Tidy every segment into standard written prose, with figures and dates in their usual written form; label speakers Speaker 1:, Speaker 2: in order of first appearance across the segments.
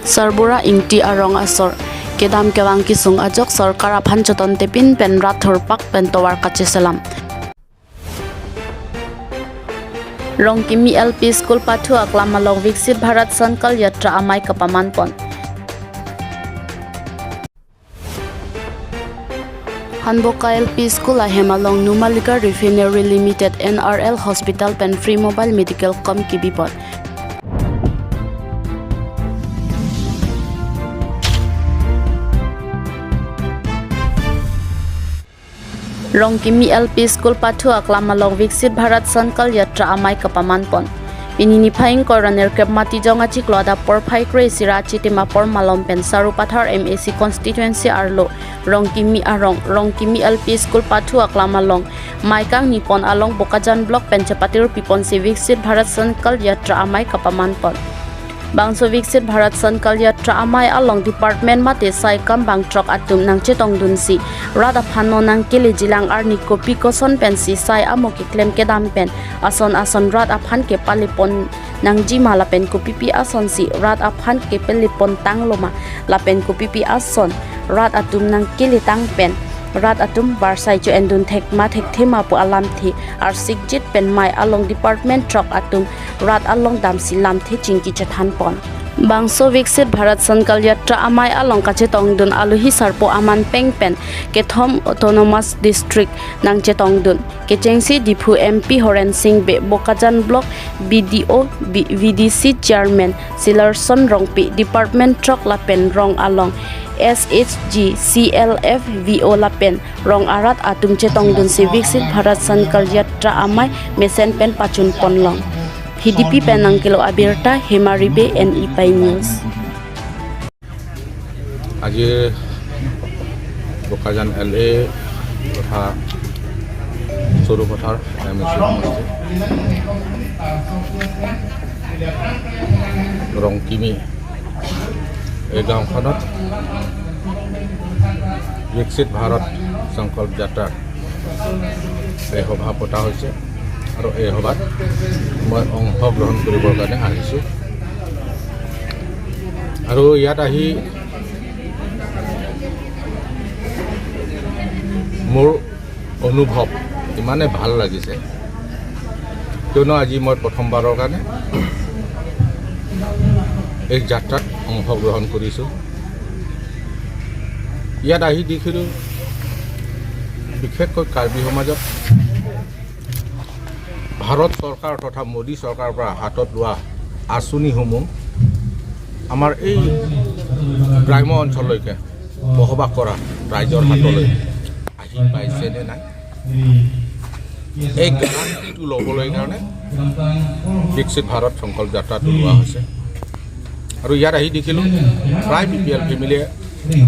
Speaker 1: Sarbura ingti arong asor kedam kewang kisung ajok sarkar aphan joton tepin pen rathor pak pen towar kache salam Rongkimi LP School Pathu Aklamalong Viksit Bharat Sankal Yatra Amai Kapaman Pon Hanboka LP School Ahemalong Numalika Refinery Limited NRL Hospital Pen Free Mobile Medical Com Kibipot Rongkimi LP School Pathu Aklamalong Viksit Bharat Sankal Yatra Amai Kapaman Pon PINI Phaing Koroner Kepmati Jongachi Kloda Por Phaikre Sirachi Timapor Malom Pen Saru Pathar MAC Constituency Arlo Rongkimi Arong Rongkimi LP School Pathu Aklamalong Maikang Nipon Along Bokajan Block Penchapatir Pipon Viksit Bharat Sankal Yatra Amai Kapaman Pon Bangso Viksit Bharat Sankal Yatra Amai along department mate sai kam bang trok atum nang chetong dunsi rada phano nang kele jilang arni kopi koson pensi sai amoki klem kedam pen ason rad aphan ke palipon NANGJI mala pen kopi pi ason si rad aphan ke pelipon tangloma lapen kopi pi ason rad atum nang kele tang pen Rat atum barsai jo endun thek ma thek thema pu alam thi ar sigjit pen mai along department truck atum rat along dam silam thi chingki chathan pon Bangso Viksit Bharat Sankal Yatra Amai along kache tongdun aluhi sarpo aman pengpen kethom autonomous district nang chetongdun kechengsi Diphu MP Horen Singh be Bokajan block BDO VDC chairman Silarson Rongpi department truck lapen rong along SHG CLF VO Lapen Rong Arat Atum Chetong Dun Viksit Bharat Sankal Yatra Amai Mesen Pen Pachun Ponlong HDP Penangkilo ABIRTA Hemaribe NEPI News
Speaker 2: Aji Bokajan LA Kota Suru Kotar MSC Rongkimi Egam Khanat Viksit Bharat Sankal Yatra এই সভা পতা হৈছে আৰু এই সভাত মই অংশগ্ৰহণ কৰিবৰ কাৰণে আহিছোঁ আৰু ইয়াত আহি মোৰ অনুভৱ ইমানে ভাল লাগিছে কিয়নো আজি মই প্ৰথমবাৰৰ কাৰণে এই যাত্ৰাত অংশগ্ৰহণ কৰিছোঁ ইয়াত আহি দেখিলোঁ বিশেষকৈ কাৰ্বি সমাজত ভাৰত চৰকাৰ তথা মোদী চৰকাৰৰ পৰা হাতত লোৱা আঁচনিসমূহ আমাৰ এই গ্ৰাম্য অঞ্চললৈকে বসবাস কৰা ৰাইজৰ হাতলৈ আহি পাইছেনে নাই এই গেৰাণ্টিটো ল'বলৈ কাৰণে বিকশিত ভাৰত সংকল্প যাত্ৰাটো লোৱা হৈছে আৰু ইয়াত আহি দেখিলোঁ প্ৰায় BPL ফেমিলিয়ে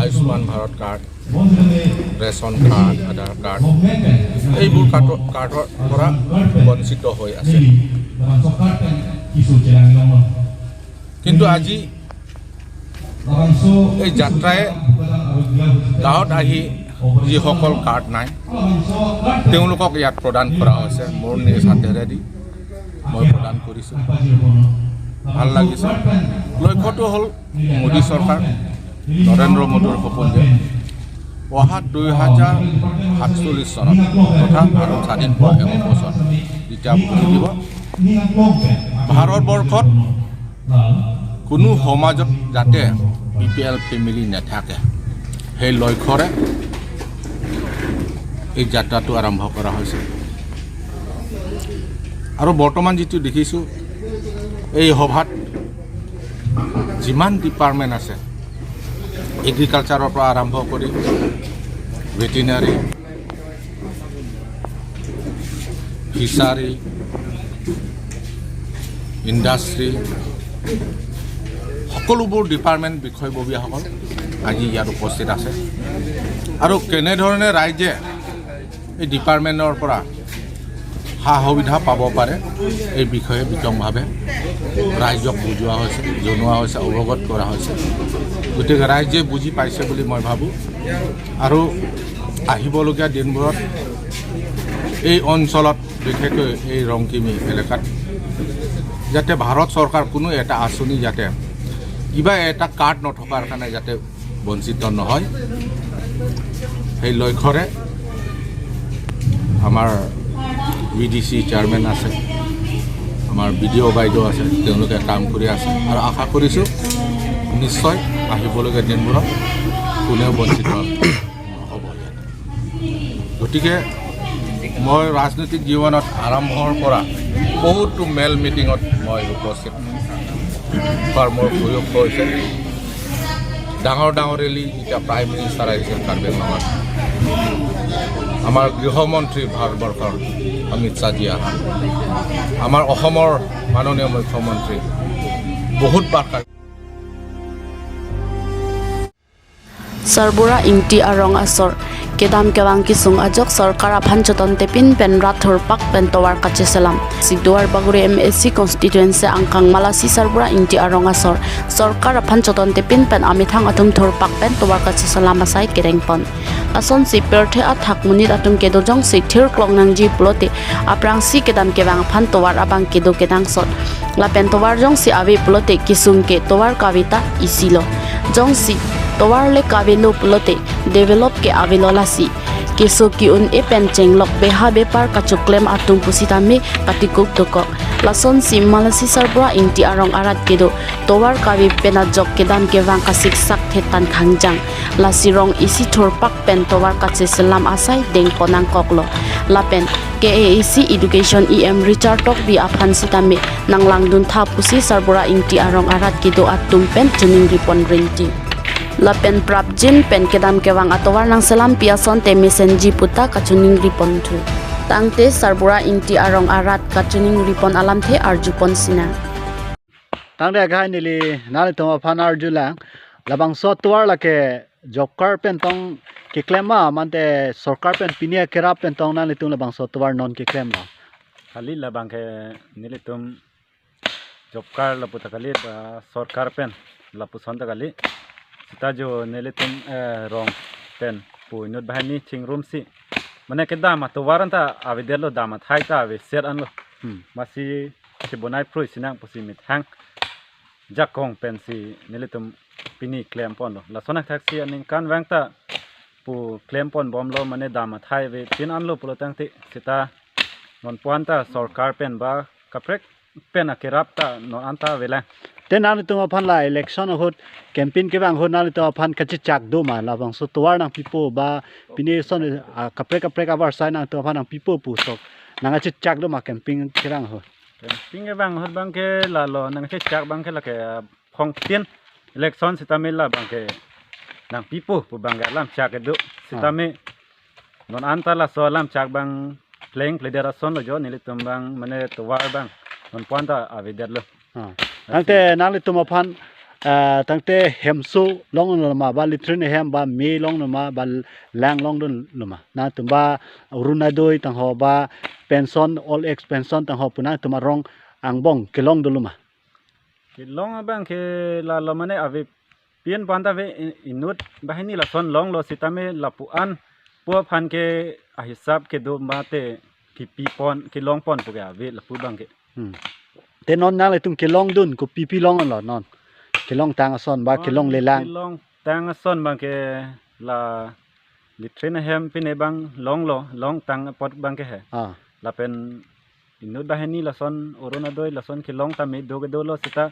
Speaker 2: Ayushman Bharat card ration card Aadhaar card এইবোৰ কাৰ্ডৰ পৰা বঞ্চিত হৈ আছে কিন্তু আজি এই যাত্ৰাই গাঁৱত আহি যিসকল কাৰ্ড নাই তেওঁলোকক ইয়াত প্ৰদান কৰা হৈছে মোৰ নিজ হাতেৰে দি মই প্ৰদান কৰিছোঁ ভাল লাগিছে লক্ষ্যটো হ'ল মোদী চৰকাৰ নৰেন্দ্ৰ মোদীৰ সপোন যে অহা 2047 চনত তথা ভাৰত স্বাধীন হোৱা 1 বছৰ যেতিয়া ভৰি দিব ভাৰতবৰ্ষত কোনো সমাজত যাতে BPL ফেমিলি নাথাকে সেই লক্ষ্যৰে এই যাত্ৰাটো আৰম্ভ কৰা হৈছে আৰু বৰ্তমান যিটো দেখিছোঁ এই সভাত যিমান ডিপাৰ্টমেণ্ট আছে এগ্ৰিকালচাৰৰ পৰা আৰম্ভ কৰি ভেটেৰিনাৰী ফিচাৰী ইণ্ডাষ্ট্ৰী সকলোবোৰ ডিপাৰ্টমেণ্ট বিষয়ববীয়াসকল আজি ইয়াত উপস্থিত আছে আৰু কেনেধৰণে ৰাইজে এই ডিপাৰ্টমেণ্টৰ পৰা সা সুবিধা পাব পাৰে এই বিষয়ে বিতংভাৱে ৰাইজক বুজোৱা হৈছে জনোৱা হৈছে অৱগত কৰা হৈছে গতিকে ৰাইজে বুজি পাইছে বুলি মই ভাবোঁ আৰু আহিবলগীয়া দিনবোৰত এই অঞ্চলত বিশেষকৈ এই ৰংকিমি এলেকাত যাতে ভাৰত চৰকাৰ কোনো এটা আঁচনি যাতে কিবা এটা কাৰ্ড নথকাৰ কাৰণে যাতে বঞ্চিত নহয় সেই লক্ষ্যৰে আমাৰ VDC চেয়াৰমেন আছে আমাৰ BDO বাইদেউ আছে তেওঁলোকে কাম কৰি আছে আৰু আশা কৰিছোঁ নিশ্চয় আহিবলগীয়া দিনবোৰত কোনেও বঞ্চিত নহ'ব গতিকে মই ৰাজনৈতিক জীৱনত আৰম্ভৰ পৰা বহুতো মেল মিটিঙত মই উপস্থিত হোৱাৰ মোৰ সুযোগ হৈছে ডাঙৰ ৰেলী এতিয়া প্ৰাইম মিনিষ্টাৰ আহিছে কাৰ্বি আংলঙত আমাৰ গৃহমন্ত্ৰী ভাৰতবৰ্ষৰ অমিত শ্বাহজী আহা আমাৰ অসমৰ মাননীয় মুখ্যমন্ত্ৰী বহুতবাৰ
Speaker 1: Sarbura ingti arong asor kedam kewang kisung ajok sarkar aphan choton tepin pen rathor pak pen towar kache salam siduar bagure MSC constituency angkang malasi Sarbura ingti arong asor sarkar aphan choton tepin pen amithang atum thor pak pen towar kache salam asai kerengpon ason si perthe athak munit atum kedojong si thir klong nangji plote aprang si kedam kewang aphan towar abang kedo kedang sot lapen towar jong si awi plote kisung ke towar kavita isilo jong si towar le kabelo plote develop ke avilolasi keso ki un e pencheng lok beha bepar kachuklem atung pusitame katikuk dokok lason si malasi Sarbura ingti arong arat kedo towar kabi pena jok kedam kewang kasik sak thetan khangjang lasirong isi thor pak pen towar kache selam asai deng ponang koklo lapen KEC education EM Richard tok bi aphan sitame nanglang dun tha pusi Sarbura ingti arong arat kedo atum pen tuning ripon ringti lapen prapjin pen kedam kewang atowar nang selam piason te mesenji puta kachuning ripon thu tangte Sarbura ingti arong arat kachuning ripon alam the arjupon sina
Speaker 3: tangte gai nili nali toma phan arjulang labang so tuar lake jokar pen tong ki klema mante sarkar pen pinia kera pen tong nali tung labang so tuar non ki klem la
Speaker 4: kali labang ke nili tum jokar laputa kali sarkar pen lapu sonta kali kita jo nili tum rong pen pu inut bahani ching room si mane ke dama to waranta avidelo dama thai ta ave ser an lo masi sibonai pro sinang pusi mit hang jakong pen si nili tum pini claim pon lo la sona taxi aning kan wangta pu claim pon bom lo mane dama thai ve tin an lo pulo tangti sita non puanta sarkar pen ba kaprek pen akirapta no anta vela
Speaker 3: ten nali toma phan la election hot campaign ke bang hot nali toma phan kachi chak do ma labang so tuar nang pipo ba pini son kapre abar sai nang toma phan nang pipo pu sok nang achi chak do ma campaign kirang ho
Speaker 4: campaign ke bang hot bang ke la lo nang che chak bang ke la ke phong tien election sitame la bang ke nang pipo pu bang ga lam chak do sitame non anta la so lam chak bang playing leader son lo jo nili tum bang mane tuar bang non puanta avider lo
Speaker 3: tangte nali toma phan tangte hemsu long no ma ba litrin hem ba me long no ma ba lang long dun luma na tumba uruna doi tang ho ba pension all ex pension tang ho puna tuma rong angbong kelong duluma
Speaker 4: long bang ke la lo mane ave pien panta ve inut bahini la son long lo sitame la pu an pu phan ke a hisab ke do mate ki pi pon ki long pon pu ga ve la pu bang ke
Speaker 3: te non nang le tung kelong dun ko pipi long lo non kelong tang son ba kelong le lang
Speaker 4: kelong tang son bang ke la litrin hem pine bang long lo long tang pot bang ke he la pen inut bahani la son orona doi la son kelong ta me do ge do lo sita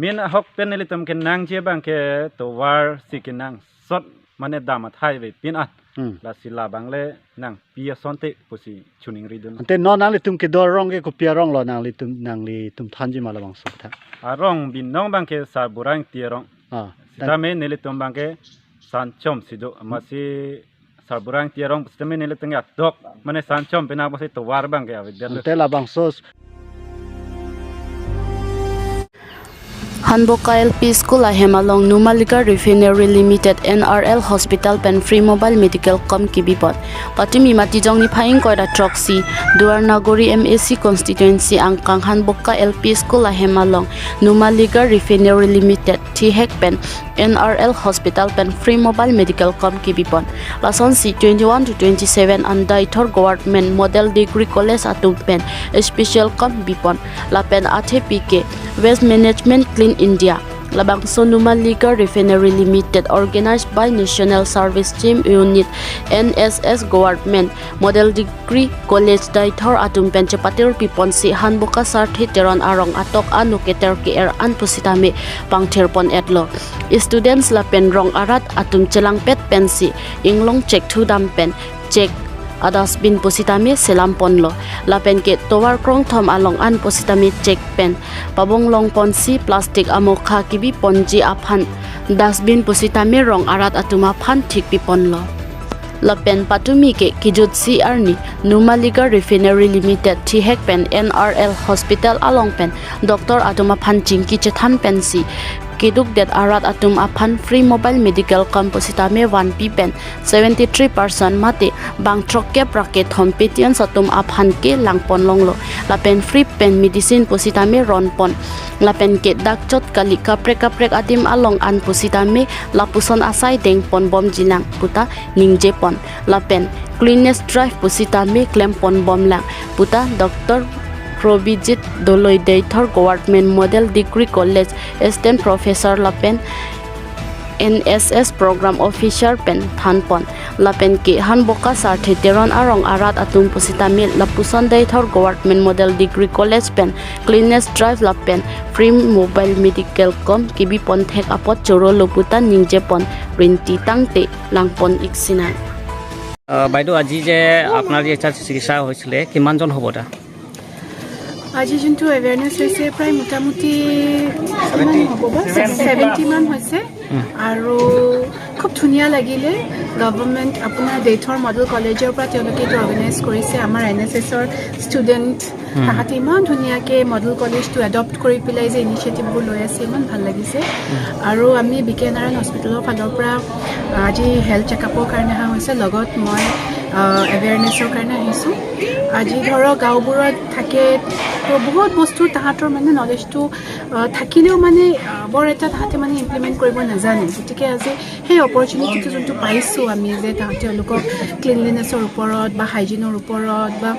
Speaker 4: min hok pen le tum ke nang je bang ke to war si ke nang sot mane dama thai ve pin at la sila bang le nang pia sonte pusi chuning ridun
Speaker 3: te non nang le tum ke do rong ke ko pia rong lo nang li tum thanji ma la bang su tha
Speaker 4: arong bin nong bang ke Sarbura ingti arong sita me nele tum bang ke san chom sido masi Sarbura ingti arong sita me nele tengya dok mane san chom pina masi to war bang ke avidel
Speaker 3: te la bang so
Speaker 1: Hanboka LP School Hemalong Numalika Refinery Limited NRL Hospital pen free mobile medical com kibipot patimi matijong ni phaing koida troxy Duar Nagori MSC constituency angkang Hanboka LP School Hemalong Numalika Refinery Limited Thihek pen NRL Hospital pen free mobile medical com kibipot lason si 21 to 27 under ithor government model degree college atum pen special com bipon lapen athe pk Waste Management Clean India Labangso Numaliga Refinery Limited organized by National Service Team Unit NSS Government Model Degree College Daithor Atum Penchepatir Piponsi Hanbuka Sarthi Teron Arong Atok Anu Keter Kier Anpusitame Pangthirpon Edlo Students Lapen Rong Arat Atum Chelangpet Pensi Inglong Check to Dampen Check Adas bin positame selam ponlo lapen ke towar krong thom along an positame check pen pabong long ponsi plastic amokha kibi ponji aphan dustbin positame rong arat atuma phan thik pi ponlo lapen patumi ke kijutsi arni Numaliga Refinery Limited thihek pen NRL Hospital along pen Dr. Atuma phan chingki chethan pensi Kiduk that arat atum aphan free mobile medical compositame 1p pen 73% mate bang trokke bracket hompetian satum aphan ke langpon longlo lapen free pen medicine positame ronpon lapen ke dakchot kali kaprek adim along an positame lapuson asai deng pon bom jinang puta ningje pon lapen cleanest drive positame klempon bom lang puta Dr. Probijit Doloi Daithor Government Model Degree College Assistant Professor Lapen NSS Program Officer Pen Thanpon Lapen Ki Hanboka Sarthi Teron Arong Arat Atum Pusitame Lapuson Daithor Government Model Degree College Pen Cleanest Drive Lapen Free Mobile Medical Com Kibi Pon Thek Apot Choro Loputa Ningje Pon Rinti Tangte Langpon Iksina
Speaker 5: বাইদেউ আজি যে আপোনাৰ যে চিকিৎসা হৈছিলে কিমানজন হ'ব তা
Speaker 6: আজি যোনটো এৱেৰনেছ হৈছে প্ৰায় মোটামুটি 70 মান হৈছে আৰু খুব ধুনীয়া লাগিলে গভৰ্ণমেণ্ট আপোনাৰ দেথৰ মডেল কলেজৰ পৰা তেওঁলোকে এইটো অৰ্গেনাইজ কৰিছে আমাৰ NSSৰ ষ্টুডেণ্ট তাহাঁতে ইমান ধুনীয়াকৈ মডেল কলেজটো এডপ্ট কৰি পেলাই যে ইনিচিয়েটিভবোৰ লৈ আছে ইমান ভাল লাগিছে আৰু আমি BKNRL হস্পিটেলৰ ফালৰ পৰা আজি হেল্থ চেকআপৰ কাৰণে অহা হৈছে লগত মই এৱেৰনেছৰ কাৰণে আহিছোঁ আজি ধৰক গাঁওবোৰত থাকে বহুত বস্তু তাহাঁতৰ মানে নলেজটো থাকিলেও মানে বৰ এটা তাহাঁতে মানে ইমপ্লিমেণ্ট কৰিব নাজানে গতিকে আজি সেই অপৰচুনিটিটো যোনটো পাইছোঁ আমি যে তেওঁলোকক ক্লিনলিনেছৰ ওপৰত বা হাইজিনৰ ওপৰত বা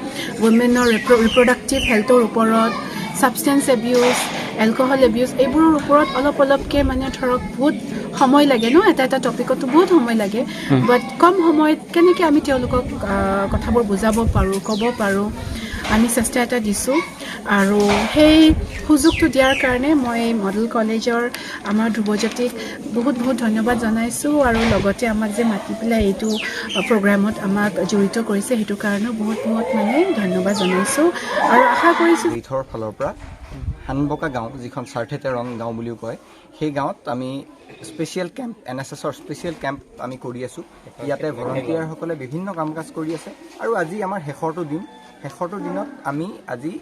Speaker 6: ৱমেনৰ ৰিপ্ৰডাক্টিভ হেল্থৰ ওপৰত ছাবষ্টেঞ্চ এবিউজ এলকহল এবিউজ এইবোৰৰ ওপৰত অলপকৈ মানে ধৰক বহুত সময় লাগে ন এটা টপিকতো বহুত সময় লাগে বাট কম সময়ত কেনেকৈ আমি তেওঁলোকক কথাবোৰ বুজাব পাৰোঁ ক'ব পাৰোঁ আমি চেষ্টা এটা দিছোঁ আৰু সেই সুযোগটো দিয়াৰ কাৰণে মই মডেল কলেজৰ আমাৰ ধ্ৰুৱজ্যোতিক বহুত ধন্যবাদ জনাইছোঁ আৰু লগতে আমাক যে মাতি পেলাই এইটো প্ৰগ্ৰামত আমাক জড়িত কৰিছে সেইটো কাৰণেও বহুত মানে ধন্যবাদ জনাইছোঁ আৰু আশা কৰিছোঁ
Speaker 7: ইথৰ ফালৰ পৰা হানবকা গাঁও যিখন সাৰ্থেতেৰণ গাঁও বুলিও কয় সেই গাঁৱত আমি স্পেচিয়েল কেম্প NSSৰ স্পেচিয়েল কেম্প আমি কৰি আছোঁ ইয়াতে ভলণ্টিয়াৰসকলে বিভিন্ন কাম কাজ কৰি আছে আৰু আজি আমাৰ শেষৰটো দিনত আমি আজি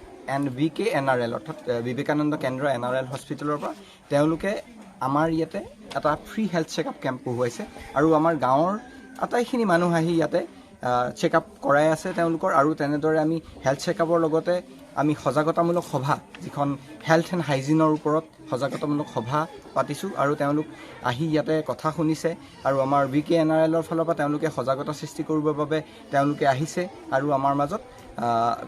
Speaker 7: VKNRL অৰ্থাৎ বিবেকানন্দ কেন্দ্ৰ NRL হস্পিটেলৰ পৰা তেওঁলোকে আমাৰ ইয়াতে এটা ফ্ৰী হেল্থ চেকআপ কেম্প বহুৱাইছে আৰু আমাৰ গাঁৱৰ আটাইখিনি মানুহ আহি ইয়াতে চেকআপ কৰাই আছে তেওঁলোকৰ আৰু তেনেদৰে আমি হেল্থ চেকআপৰ লগতে আমি সজাগতামূলক সভা যিখন হেল্থ এণ্ড হাইজিনৰ ওপৰত সজাগতামূলক সভা পাতিছোঁ আৰু তেওঁলোক আহি ইয়াতে কথা শুনিছে আৰু আমাৰ VKNRLৰ ফালৰ পৰা তেওঁলোকে সজাগতা সৃষ্টি কৰিবৰ বাবে তেওঁলোকে আহিছে আৰু আমাৰ মাজত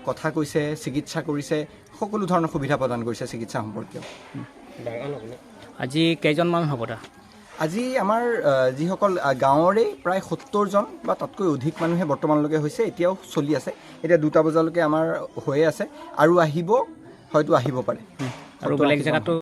Speaker 7: কথা কৈছে চিকিৎসা কৰিছে সকলো ধৰণৰ সুবিধা প্ৰদান কৰিছে চিকিৎসা সম্পৰ্কীয়
Speaker 5: আজি কেইজনমান হ'ব তা
Speaker 7: আজি আমাৰ যিসকল গাঁৱৰে প্ৰায় 70 জন বা তাতকৈ অধিক মানুহে বৰ্তমানলৈকে হৈছে এতিয়াও চলি আছে এতিয়া 2টা বজালৈকে আমাৰ হৈয়ে আছে আৰু হয়তো আহিব পাৰে
Speaker 5: আৰু বেলেগ জেগাতো